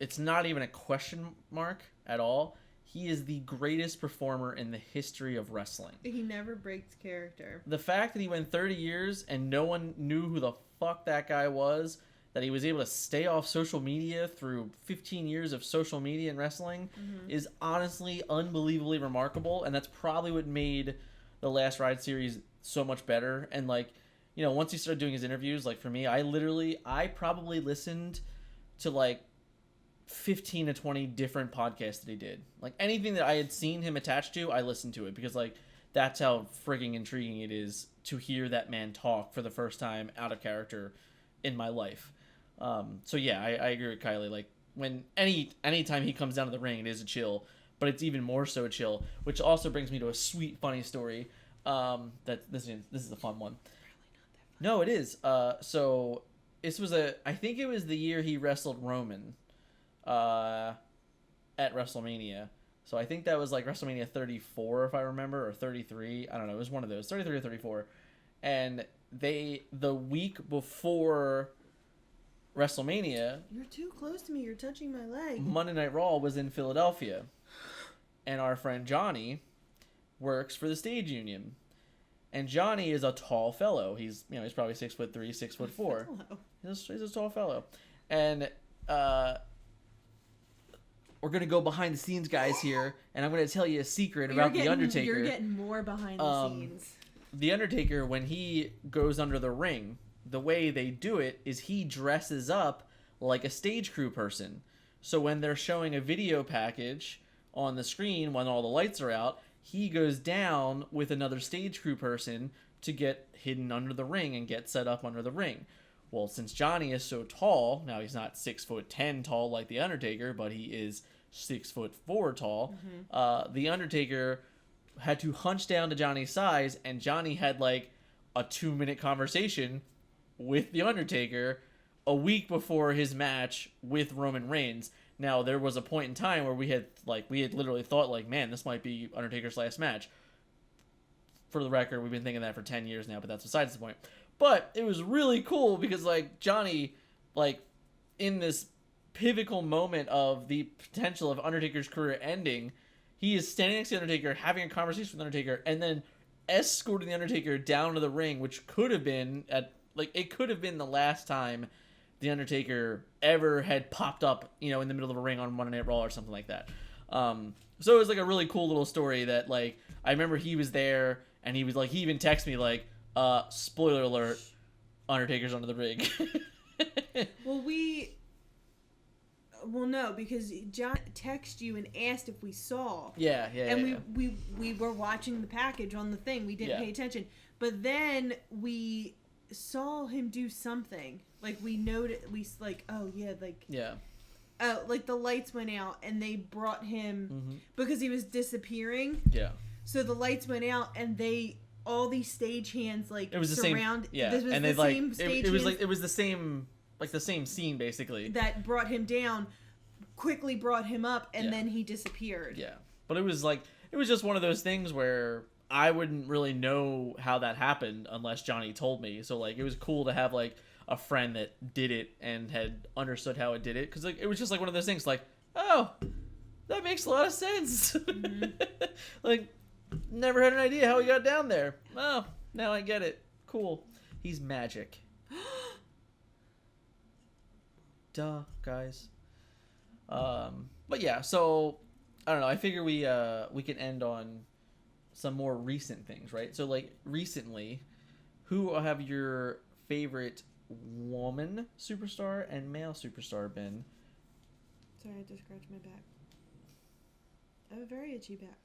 it's not even a question mark at all. he is the greatest performer in the history of wrestling. He never breaks character. The fact that he went 30 years and no one knew who the fuck that guy was, that he was able to stay off social media through 15 years of social media and wrestling is honestly unbelievably remarkable, and that's probably what made the Last Ride series so much better. And like, you know, once he started doing his interviews, like for me, I probably listened to like 15 to 20 different podcasts that he did. Like anything that I had seen him attached to, I listened to it, because like that's how frigging intriguing it is to hear that man talk for the first time out of character in my life. So yeah, I agree with Kylie. Like when anytime he comes down to the ring, it is a chill, but it's even more so a chill, which also brings me to a sweet funny story. That this is a fun one. No, it is. So this was I think it was the year he wrestled Roman at WrestleMania. So I think that was like WrestleMania 34, if I remember, or 33. I don't know. It was one of those, 33 or 34. And the week before WrestleMania, You're too close to me. You're touching my leg. Monday Night Raw was in Philadelphia. And our friend Johnny works for the stage union. And Johnny is a tall fellow. He's probably 6'3", 6'4". He's a tall fellow. And we're going to go behind the scenes, guys, here, and I'm going to tell you a secret about The Undertaker. You're getting more behind the scenes. The Undertaker, when he goes under the ring, the way they do it is he dresses up like a stage crew person. So when they're showing a video package on the screen, when all the lights are out, he goes down with another stage crew person to get hidden under the ring and get set up under the ring. Well, since Johnny is so tall, now he's not 6'10" tall like The Undertaker, but he is 6'4" tall. The Undertaker had to hunch down to Johnny's size, and Johnny had like a 2-minute conversation with The Undertaker a week before his match with Roman Reigns. Now, there was a point in time where we had literally thought like, man, this might be Undertaker's last match. For the record, we've been thinking that for 10 years now, but that's besides the point. But it was really cool because like Johnny, like in this pivotal moment of the potential of Undertaker's career ending, he is standing next to the Undertaker, having a conversation with the Undertaker, and then escorting the Undertaker down to the ring, which could have been the last time the Undertaker ever had popped up, in the middle of a ring on Monday Night Raw or something like that. So it was like a really cool little story that like I remember he was there and he was like, he even texted me like, spoiler alert, Undertaker's under the ring. Well, no, because John texted you and asked if we saw. Yeah. And we were watching the package on the thing. We didn't pay attention. But then we saw him do something. Like, we noted, like the lights went out and they brought him, because he was disappearing. Yeah. So the lights went out and all these stage hands, like, it was the surround. Same, yeah. This was and the they same like, stage it was hands. like, it was the same, like the same scene basically. That brought him down, quickly brought him up, and then he disappeared. Yeah. But it was just one of those things where I wouldn't really know how that happened unless Johnny told me. So like, it was cool to have like a friend that did it and had understood how it did it. Cause like, it was just like one of those things like, oh, that makes a lot of sense. Like, never had an idea how he got down there. Oh, now I get it. Cool. He's magic. Duh, guys. But yeah, so I don't know. I figure we can end on some more recent things, right? So like recently, who have your favorite woman superstar and male superstar been? Sorry, I just scratched my back. I have a very itchy back.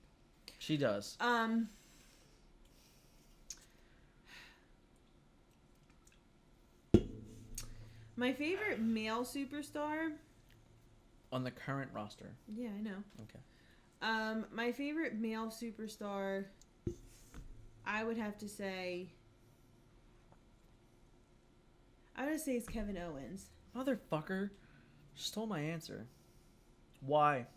She does. My favorite male superstar on the current roster. Yeah, I know. Okay. My favorite male superstar, I would have to say is Kevin Owens. Motherfucker, stole my answer. Why?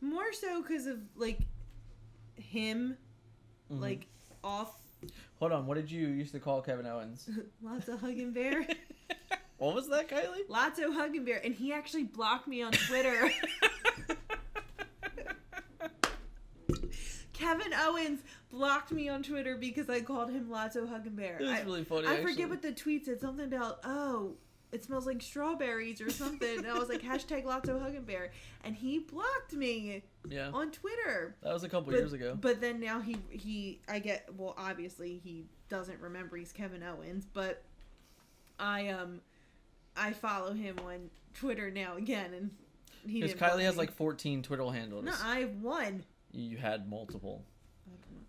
More so because of like him, like off. Hold on, what did you used to call Kevin Owens? Lots of hugging bear. What was that, Kylie? Lots of hugging bear, and he actually blocked me on Twitter. Owens blocked me on Twitter because I called him Lotso Huggenbear. It was really funny, I forget what the tweet said. Something about, it smells like strawberries or something. And I was like, hashtag Lotso Huggenbear. And he blocked me on Twitter. That was a couple years ago. But then now obviously he doesn't remember he's Kevin Owens. But I follow him on Twitter now again. And he didn't Because Kylie has like 14 Twitter handles. No, I have one. You had multiple.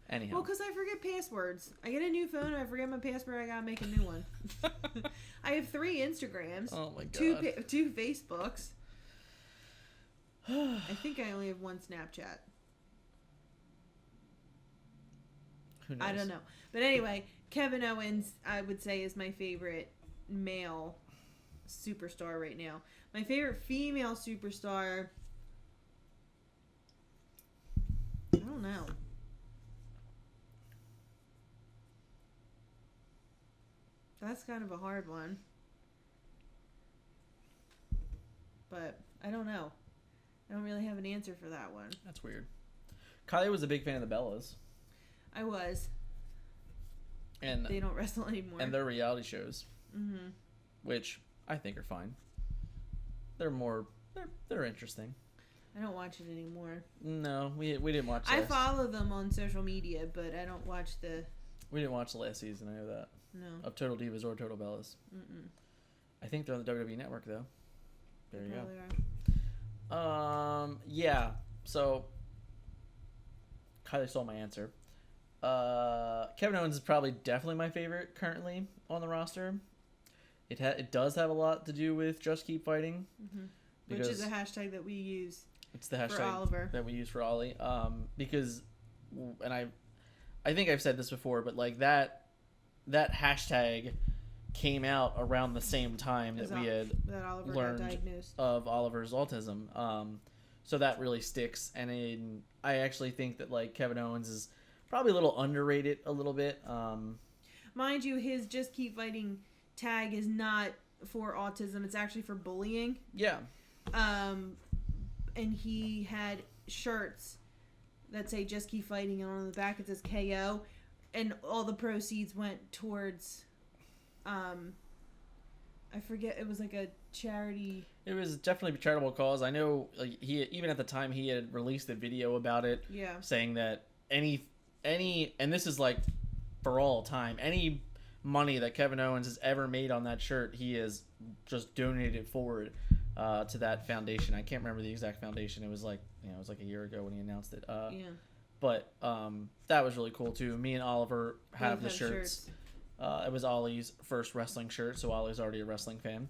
Anyhow. Well, because I forget passwords. I get a new phone, I forget my password, I gotta make a new one. I have 3 Instagrams. Oh my god. 2 Facebooks. I think I only have 1 Snapchat. Who knows? I don't know. But anyway, Kevin Owens, I would say, is my favorite male superstar right now. My favorite female superstar, I don't know. That's kind of a hard one. But I don't know. I don't really have an answer for that one. That's weird. Kylie was a big fan of the Bellas. I was. And they don't wrestle anymore. And their reality shows. Mm-hmm. Which I think are fine. They're interesting. I don't watch it anymore. No, we didn't watch I follow them on social media, but I don't watch the... We didn't watch the last season, I know that. No. Of Total Divas or Total Bellas. Mm-mm. I think they're on the WWE Network, though. There you go. Yeah. So, Kylie stole my answer. Kevin Owens is probably definitely my favorite currently on the roster. It does have a lot to do with Just Keep Fighting. Mm-hmm. Which is a hashtag that we use. It's the hashtag for Oliver. that we use for Ollie. Because, and I think I've said this before, but like that hashtag came out around the same time that we had learned of Oliver's autism. So that really sticks. And I actually think that like Kevin Owens is probably a little underrated a little bit. Mind you, his Just Keep Fighting tag is not for autism. It's actually for bullying. Yeah. And he had shirts that say Just Keep Fighting, and on the back it says KO, and all the proceeds went towards I forget, it was like a charity. It was definitely a charitable cause. I know like he even at the time he had released a video about it, saying that any and this is like for all time, any money that Kevin Owens has ever made on that shirt, he has just donated forward to that foundation. I can't remember the exact foundation. It was like it was like a year ago when he announced it. But that was really cool too. Me and Oliver have the shirts. It was Ollie's first wrestling shirt, so Ollie's already a wrestling fan.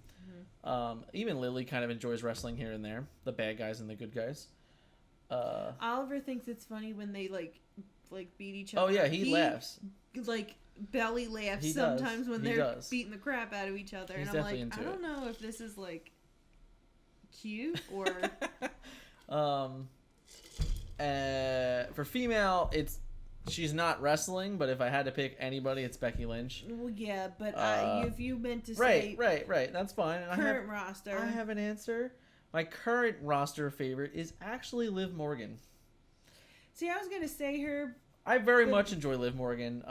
Mm-hmm. Even Lily kind of enjoys wrestling here and there. The bad guys and the good guys. Oliver thinks it's funny when they like beat each other. Oh yeah, he laughs. Like belly laughs sometimes when they're beating the crap out of each other. He's and I'm like, into I don't know if this is like cute or for female, she's not wrestling, but if I had to pick anybody, it's Becky Lynch. Well, yeah, but if you meant to say right, that's fine. Current roster, I have an answer. My current roster favorite is actually Liv Morgan. See, I was gonna say her. I very much enjoy Liv Morgan.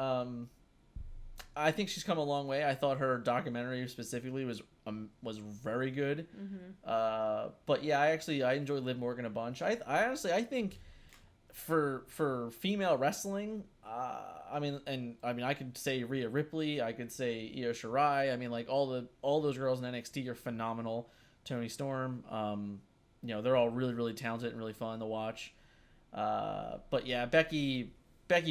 I think she's come a long way. I thought her documentary specifically was very good. Mm-hmm. But yeah, I enjoy Liv Morgan a bunch. I honestly think for female wrestling, I could say Rhea Ripley, I could say Io Shirai. I mean, like all those girls in NXT are phenomenal. Toni Storm, they're all really, really talented and really fun to watch. But yeah, Becky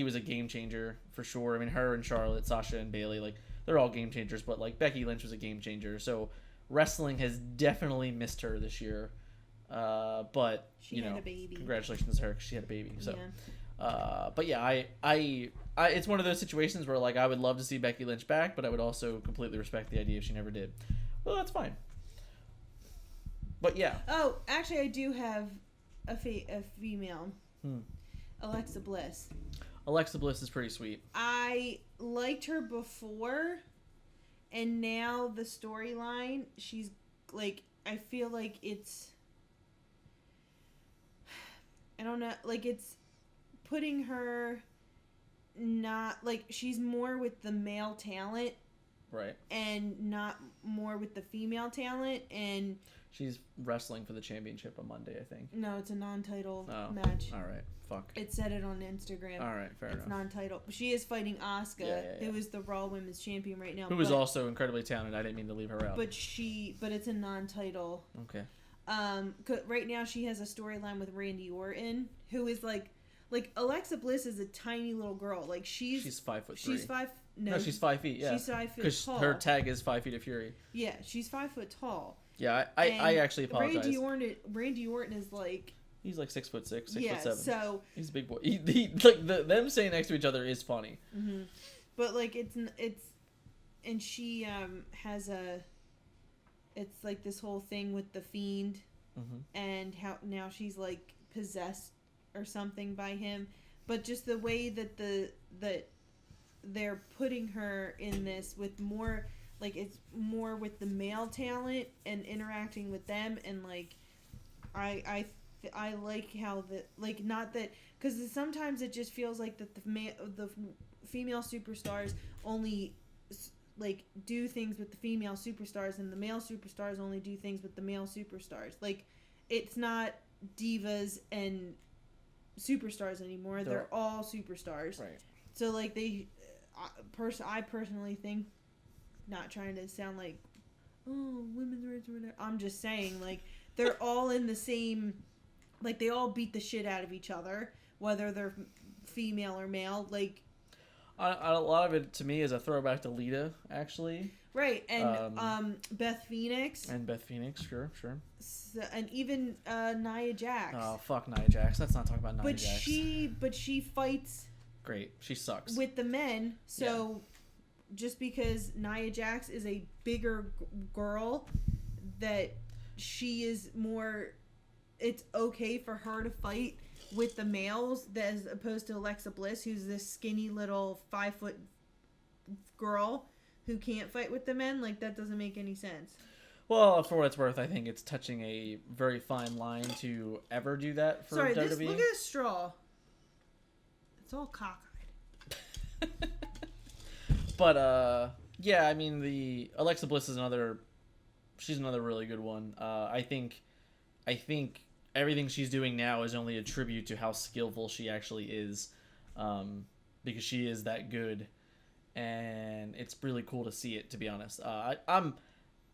was a game changer for sure. I mean, her and Charlotte, Sasha and Bayley, like they're all game changers. But like Becky Lynch was a game changer. So wrestling has definitely missed her this year. But she had a baby. Congratulations to her, 'cause she had a baby. So, but yeah, I it's one of those situations where like I would love to see Becky Lynch back, but I would also completely respect the idea if she never did. Well, that's fine. But yeah. Oh, actually, I do have a female. Alexa Bliss. Alexa Bliss is pretty sweet. I liked her before, and now the storyline, she's like, I feel like it's, I don't know, like it's putting her not like she's more with the male talent, right? and not more with the female talent. And she's wrestling for the championship on Monday, I think. No, it's a non-title match. All right, fuck. It said it on Instagram. All right, fair enough. It's non-title. She is fighting Asuka, who is the Raw Women's Champion right now. Who is also incredibly talented. I didn't mean to leave her out. But it's a non-title. Okay. Right now she has a storyline with Randy Orton, who is like Alexa Bliss is a tiny little girl. Like she's 5'3". She's 5. No, she's 5 feet. Yeah, she's 5 feet tall. Because her tag is 5 feet of fury. Yeah, she's 5 foot tall. Yeah, I actually apologize. Randy Orton is like. He's like 6'6", 6'7". Yeah, so he's a big boy. He like them staying next to each other is funny. Mm-hmm. But like it's and she has it's like this whole thing with the Fiend, and how now she's like possessed or something by him. But just the way that that they're putting her in this with more like it's more with the male talent and interacting with them, and like I like how not that, because sometimes it just feels like that the female superstars only like do things with the female superstars, and the male superstars only do things with the male superstars. Like it's not divas and superstars anymore. They're all superstars. Right. So like I personally think, not trying to sound like women's rights or whatever. I'm just saying like they're all in the same. Like, they all beat the shit out of each other, whether they're female or male. Like, a lot of it to me is a throwback to Lita, actually. Right, and Beth Phoenix. And Beth Phoenix, sure. So, and even Nia Jax. Oh, fuck Nia Jax. Let's not talk about Nia Jax. But she fights. Great, she sucks. With the men, so just because Nia Jax is a bigger girl, that she is more. It's okay for her to fight with the males as opposed to Alexa Bliss, who's this skinny little 5 foot girl who can't fight with the men. Like, that doesn't make any sense. Well, for what it's worth, I think it's touching a very fine line to ever do that for WWE. Look at this straw. It's all cockeyed. But, yeah, I mean, the Alexa Bliss is she's another really good one. I think everything she's doing now is only a tribute to how skillful she actually is, because she is that good, and it's really cool to see it, to be honest.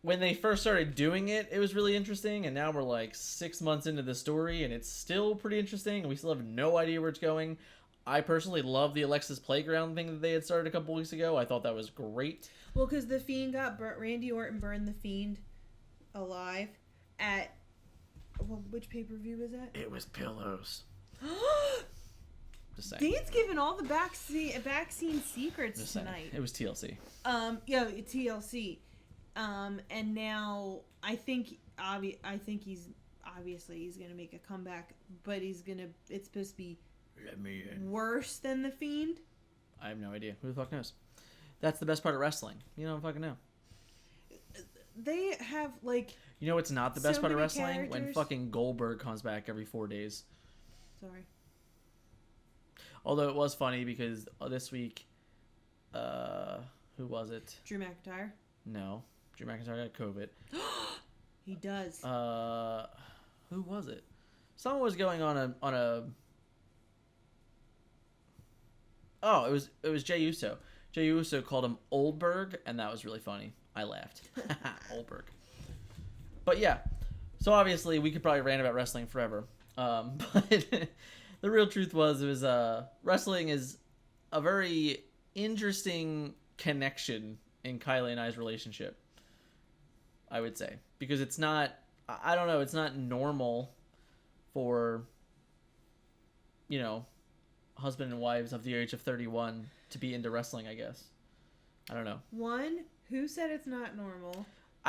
When they first started doing it, it was really interesting, and now we're like 6 months into the story, and it's still pretty interesting, and we still have no idea where it's going. I personally love the Alexa's Playground thing that they had started a couple weeks ago. I thought that was great. Well, because the Fiend got burnt. Randy Orton burned the Fiend alive at... Well, which pay-per-view was that? It was Pillows. Just saying. Dan's giving all the backseat secrets tonight. It was TLC. TLC. And now I think he's gonna make a comeback, but it's supposed to be worse than the Fiend. I have no idea. Who the fuck knows? That's the best part of wrestling. You don't fucking know. They have like. You know what's not the best part of wrestling? Characters. When fucking Goldberg comes back every 4 days. Sorry. Although it was funny because this week, who was it? Drew McIntyre. No, Drew McIntyre got COVID. He does. Who was it? Someone was going on a. Oh, it was Jey Uso. Jey Uso called him Oldberg, and that was really funny. I laughed. Oldberg. But yeah, so obviously we could probably rant about wrestling forever. But the real truth was wrestling is a very interesting connection in Kylie and I's relationship, I would say. Because it's not, I don't know, it's not normal for, husband and wives of the age of 31 to be into wrestling, I guess. I don't know. One, who said it's not normal?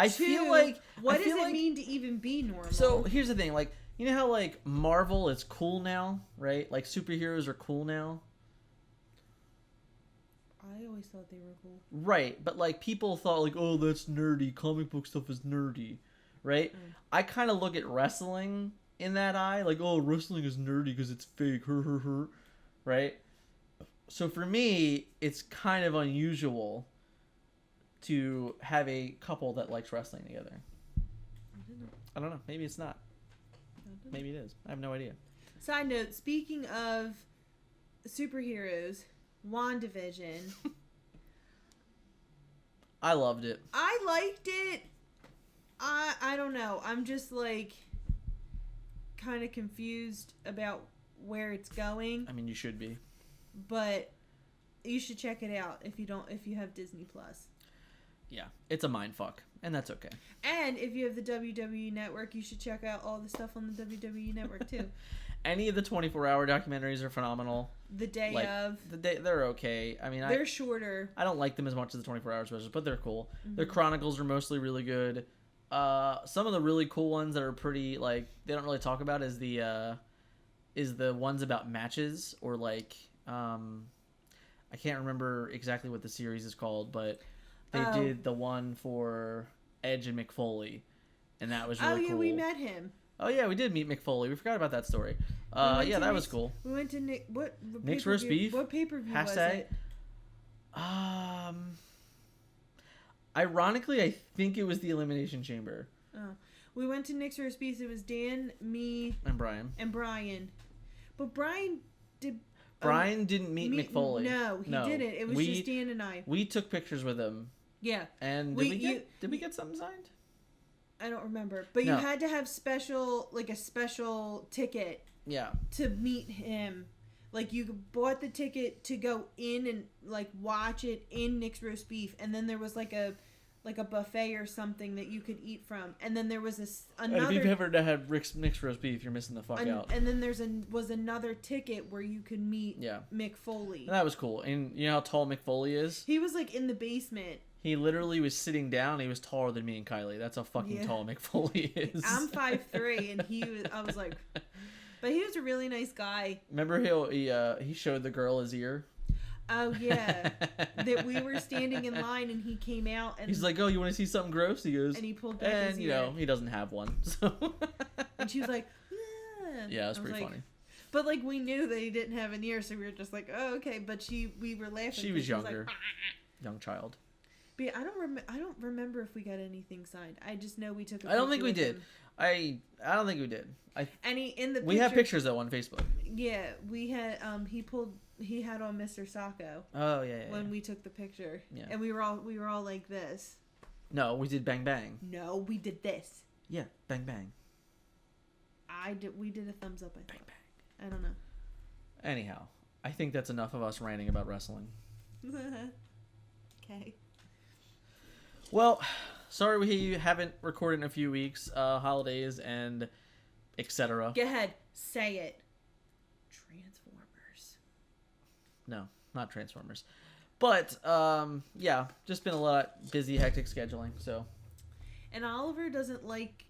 Feel like... What does it mean to even be normal? So, here's the thing. Like, you know how, like, Marvel is cool now, right? Like, superheroes are cool now? I always thought they were cool. Right, but, like, people thought, like, oh, that's nerdy. Comic book stuff is nerdy, right? I kind of look at wrestling in that eye. Like, oh, wrestling is nerdy because it's fake. Right? So for me, it's kind of unusual to have a couple that likes wrestling together. I don't know. Maybe it's not. Maybe it is. I have no idea. Side note, speaking of superheroes, WandaVision. I loved it. I liked it. I don't know. I'm just like kind of confused about where it's going. I mean, you should be. But you should check it out if you have Disney Plus. Yeah, it's a mind fuck, and that's okay. And if you have the WWE Network, you should check out all the stuff on the WWE Network too. Any of the 24-hour documentaries are phenomenal. The day of. They're okay. I mean, they're shorter. I don't like them as much as the 24-hour specials, but they're cool. Mm-hmm. Their chronicles are mostly really good. Some of the really cool ones that are pretty, like, they don't really talk about is the ones about matches, or like, I can't remember exactly what the series is called, but they did the one for Edge and Mick Foley, and that was really cool. Oh, yeah, we met him. Oh, yeah, we did meet Mick Foley. We forgot about that story. Yeah, that was cool. We went to Nick's Roast Beef? What pay-per-view was it? Ironically, I think it was the Elimination Chamber. Oh. We went to Nick's Roast Beef. It was Dan, me... And Brian. But Brian did... Brian didn't meet Mick Foley. No, he didn't. It was just Dan and I. We took pictures with him. Yeah. And did we get something signed? I don't remember. But you had to have a special ticket. Yeah. To meet him. Like, you bought the ticket to go in and, like, watch it in Nick's Roast Beef. And then there was, like a buffet or something that you could eat from. And then there was another... And if you've ever had Nick's Roast Beef, you're missing the fuck out. And then was another ticket where you could meet Mick Foley. And that was cool. And you know how tall Mick Foley is? He was, like, in the basement. He literally was sitting down. He was taller than me and Kylie. That's how fucking tall Mick Foley is. I'm 5'3", and I was like... But he was a really nice guy. Remember he showed the girl his ear? Oh, yeah. That we were standing in line, and he came out. And he's like, oh, you want to see something gross? He goes... And he pulled back his ear. And, you know, he doesn't have one. So. And she was like, yeah, it was pretty funny. But, like, we knew that he didn't have an ear, so we were just like, oh, okay. But we were laughing. She was younger. Like, young child. But yeah, I don't remember if we got anything signed. I just know we took a picture. I don't think we did. I don't think we did. We have pictures though on Facebook. Yeah, we had he had on Mr. Sacco. Oh yeah. When we took the picture. Yeah. And we were all like this. No, we did bang bang. No, we did this. Yeah, bang bang. We did a thumbs up, I think. Bang bang. I don't know. Anyhow, I think that's enough of us ranting about wrestling. Okay. Well, sorry we haven't recorded in a few weeks. Holidays and etc. Go ahead. Say it. Transformers. No, not Transformers. But, yeah, just been a lot busy, hectic scheduling, so. And Oliver doesn't like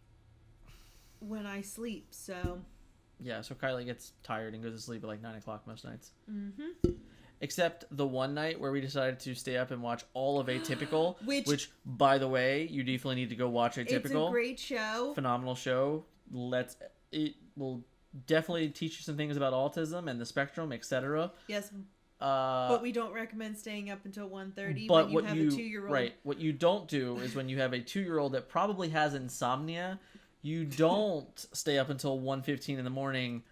when I sleep, so. Yeah, so Kylie gets tired and goes to sleep at like 9 o'clock most nights. Mm-hmm. Except the one night where we decided to stay up and watch all of Atypical, which, by the way, you definitely need to go watch Atypical. It's a great show. Phenomenal show. It will definitely teach you some things about autism and the spectrum, etc. Yes. But we don't recommend staying up until 1:30 when you have a 2-year-old. Right. What you don't do is when you have a 2-year-old that probably has insomnia, you don't stay up until 1:15 in the morning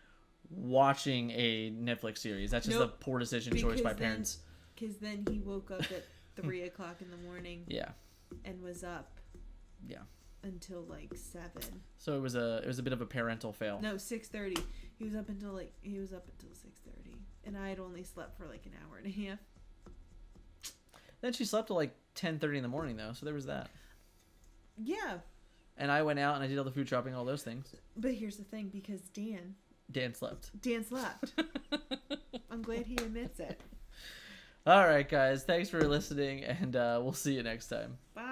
watching a Netflix series. That's just a poor choice by parents. Because then he woke up at 3 o'clock in the morning. Yeah. And was up. Yeah. Until like 7. So it was a bit of a parental fail. No, 6:30. He was up until 6:30, and I had only slept for like an hour and a half. Then she slept till like 10:30 in the morning though, so there was that. Yeah. And I went out and I did all the food shopping, all those things. But here's the thing, because Dan slept. I'm glad he admits it. All right, guys. Thanks for listening, and we'll see you next time. Bye.